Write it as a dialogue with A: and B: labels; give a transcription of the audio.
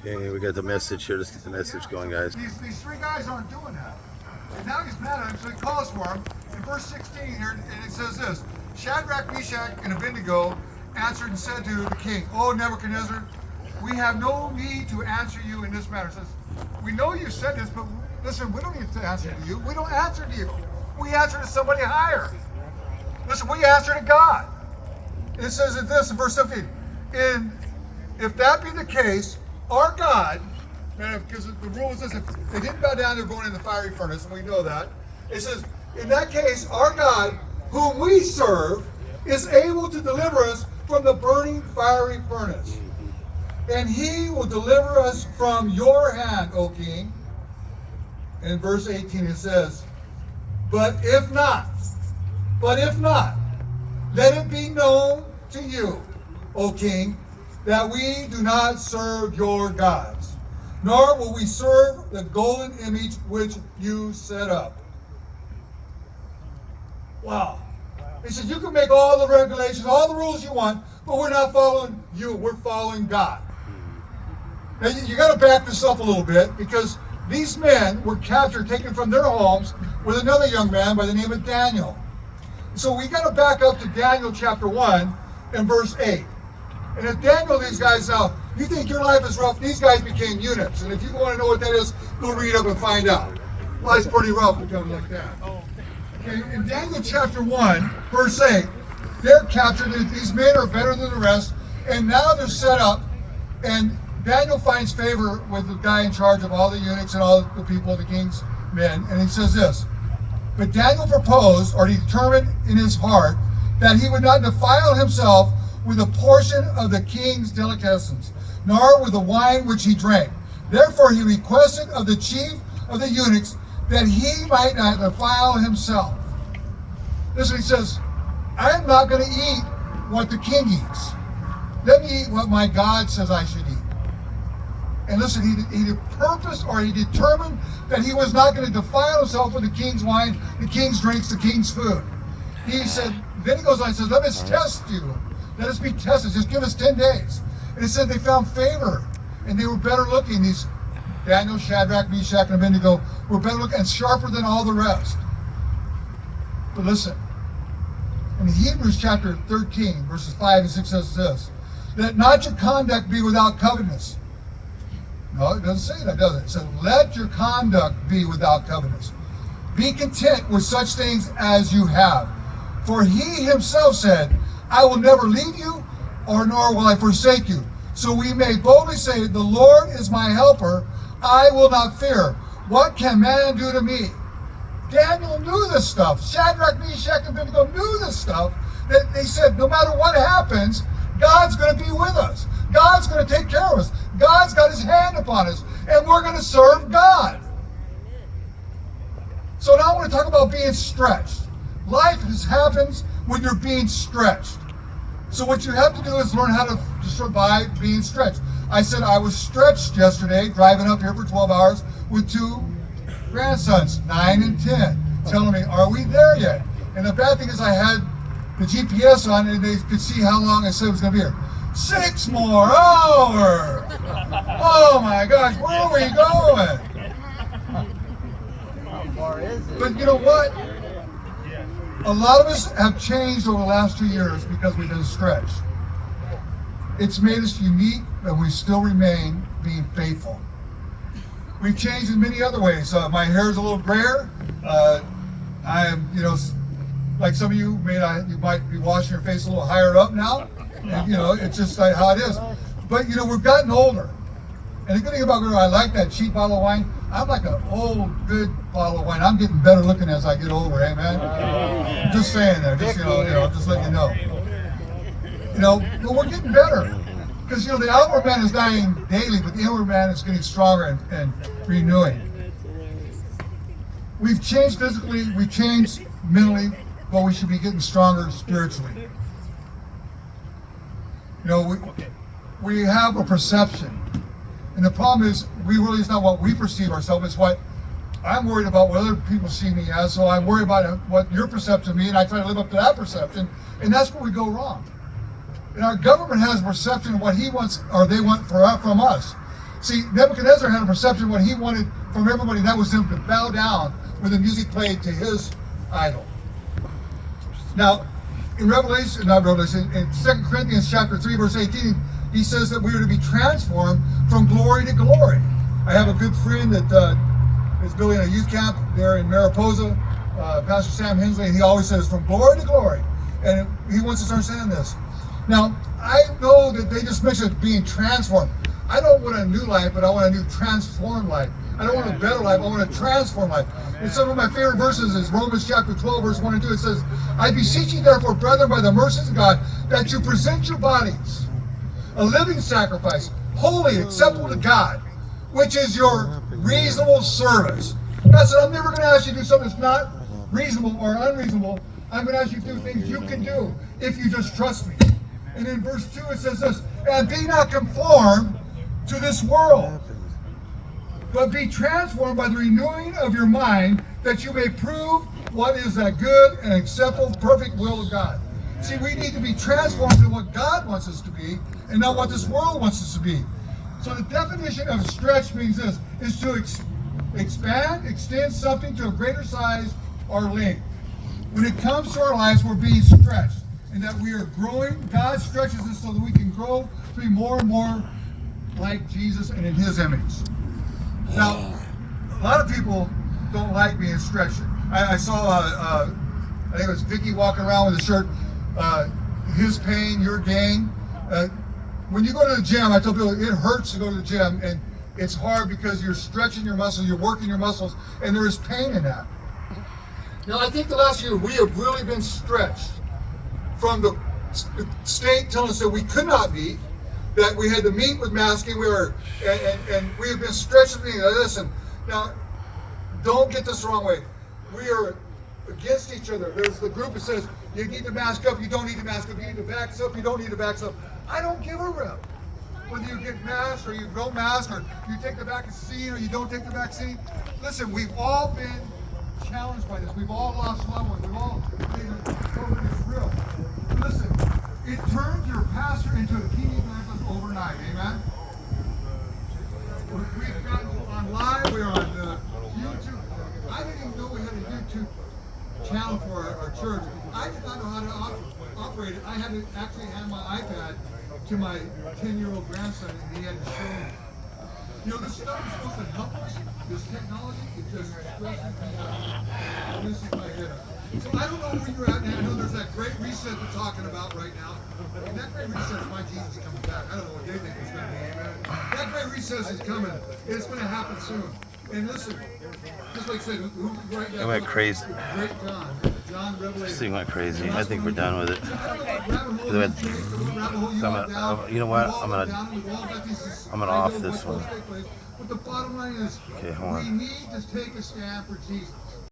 A: Okay, we got the message here. Let's get the message going, guys.
B: These three guys aren't doing that. And now he's mad at him, so he calls for him. In verse 16 here, and it says this: Shadrach, Meshach, and Abednego answered and said to the king, "O Nebuchadnezzar, we have no need to answer you in this matter." It says, we know you said this, but listen, we don't need to answer to you. We don't answer to you. We answer to somebody higher. Listen, we answer to God. And it says this in verse 17, and if that be the case, our God, because the rule is this: if they didn't bow down, they're going in the fiery furnace, and we know that. It says, in that case, our God, whom we serve, is able to deliver us from the burning fiery furnace. And he will deliver us from your hand, O king. And in verse 18 it says, but if not, let it be known to you, O king, that we do not serve your gods, nor will we serve the golden image which you set up. Wow. He says, you can make all the regulations, all the rules you want, but we're not following you, we're following God. Now you got to back this up a little bit, because these men were captured, taken from their homes with another young man by the name of Daniel. So we got to back up to Daniel chapter 1 and verse 8. And if Daniel, these guys now, you think your life is rough, these guys became eunuchs. And if you want to know what that is, go read up and find out. Life's pretty rough becoming like that. Okay, in Daniel chapter 1, verse 8, they're captured. These men are better than the rest, and now they're set up, and Daniel finds favor with the guy in charge of all the eunuchs and all the people, the king's men, and he says this: but Daniel proposed, or determined in his heart, that he would not defile himself with a portion of the king's delicacies, nor with the wine which he drank. Therefore he requested of the chief of the eunuchs that he might not defile himself. Listen, he says, I am not going to eat what the king eats. Let me eat what my God says I should eat. And listen, he purposed, or he determined, that he was not going to defile himself with the king's wine, the king's drinks, the king's food. He said, then he goes on and says, let us test you. Let us be tested. Just give us 10 days. And it said they found favor, and they were better looking. These Daniel, Shadrach, Meshach, and Abednego were better looking and sharper than all the rest. But listen, in Hebrews chapter 13, verses 5 and 6 says this: let not your conduct be without covetousness. No, it doesn't say that, does it? It says, let your conduct be without covetousness. Be content with such things as you have. For he himself said, I will never leave you, or nor will I forsake you. So we may boldly say, the Lord is my helper, I will not fear. What can man do to me? Daniel knew this stuff. Shadrach, Meshach, and Abednego knew this stuff. That they said, no matter what happens, God's going to be with us. God's going to take care of us. God's got his hand upon us, and we're going to serve God. So now I want to talk about being stretched. Life happens when you're being stretched. So what you have to do is learn how to survive being stretched. I said I was stretched yesterday, driving up here for 12 hours with two grandsons, 9 and 10, telling me, are we there yet? And the bad thing is I had the GPS on, and they could see how long I said it was going to be here. 6 more hours! Oh my gosh, where are we going?
C: How far is it?
B: But you know what? A lot of us have changed over the last 2 years because we've been stretched. It's made us unique, but we still remain being faithful. We've changed in many other ways. My hair is a little grayer. I am, like some of you, you might be washing your face a little higher up now. And, it's just like how it is. But, we've gotten older. And the good thing about I like that cheap bottle of wine. I'm like an old, good bottle of wine. I'm getting better looking as I get older, amen? Just saying there, just letting you know. But we're getting better. Because, the outward man is dying daily, but the inward man is getting stronger and renewing. We've changed physically, we've changed mentally, but we should be getting stronger spiritually. We have a perception. And the problem is, it's not what we perceive ourselves, it's what I'm worried about what other people see me as, so I'm worried about what your perception of me, and I try to live up to that perception, and that's where we go wrong. And our government has a perception of what he wants, or they want from us. See, Nebuchadnezzar had a perception what he wanted from everybody, that was him to bow down when the music played to his idol. Now, in in 2 Corinthians chapter 3, verse 18, he says that we are to be transformed from glory to glory. I have a good friend that is building a youth camp there in Mariposa, Pastor Sam Hensley, and he always says from glory to glory. And he wants us to understand this. Now, I know that they just mentioned being transformed. I don't want a new life, but I want a new transformed life. I don't want a better life, I want a transformed life. And some of my favorite verses is Romans chapter 12, verse 1 and 2. It says, I beseech you therefore, brethren, by the mercies of God, that you present your bodies a living sacrifice, holy, acceptable to God, which is your reasonable service. God said, I'm never going to ask you to do something that's not reasonable or unreasonable. I'm going to ask you to do things you can do if you just trust me. And in verse 2 it says this, and be not conformed to this world, but be transformed by the renewing of your mind, that you may prove what is that good and acceptable, perfect will of God. See, we need to be transformed to what God wants us to be, and not what this world wants us to be. So the definition of stretch means this, is to expand, extend something to a greater size or length. When it comes to our lives, we're being stretched, and that we are growing. God stretches us so that we can grow to be more and more like Jesus and in his image. Now, a lot of people don't like being stretched. I saw, I think it was Vicky walking around with a shirt, his pain, your gain. When you go to the gym, I tell people it hurts to go to the gym, and it's hard because you're stretching your muscles, you're working your muscles, and there is pain in that. Now, I think the last year we have really been stretched from the state telling us that we could not meet, that we had to meet with masking. And we have been stretched. Listen, now, don't get this the wrong way. We are against each other. There's the group that says you need to mask up, you don't need to mask up, you need to vax up, you don't need to vax up. I don't give a rip whether you get masked or you don't mask, or you take the vaccine or you don't take the vaccine. Listen, we've all been challenged by this. We've all lost loved ones. We've all made COVID is real. Listen, it turned your pastor into a TV evangelist overnight. Amen. We've gotten on live. We're on YouTube. I didn't even know we had a YouTube channel for our church. I did not know how to operate it. I had to actually hand my iPad to my 10-year-old grandson, and he had to show me. You know, this stuff is supposed to help us. This technology, it just stresses me out. And this is my head. So I don't know where you're at now. I know there's that great reset we're talking about right now. And that great reset is my Jesus coming back. I don't know what they think it's going to be. Amen. That great recess is coming. It's going to happen soon. And listen, just like I said, who right now?
A: It went crazy.
B: Great John Revelation.
A: This thing went crazy. I think we're done with it. You know what? I'm gonna off this one.
B: But the bottom line is,
A: okay, hold on.
B: We need to take a stand for Jesus.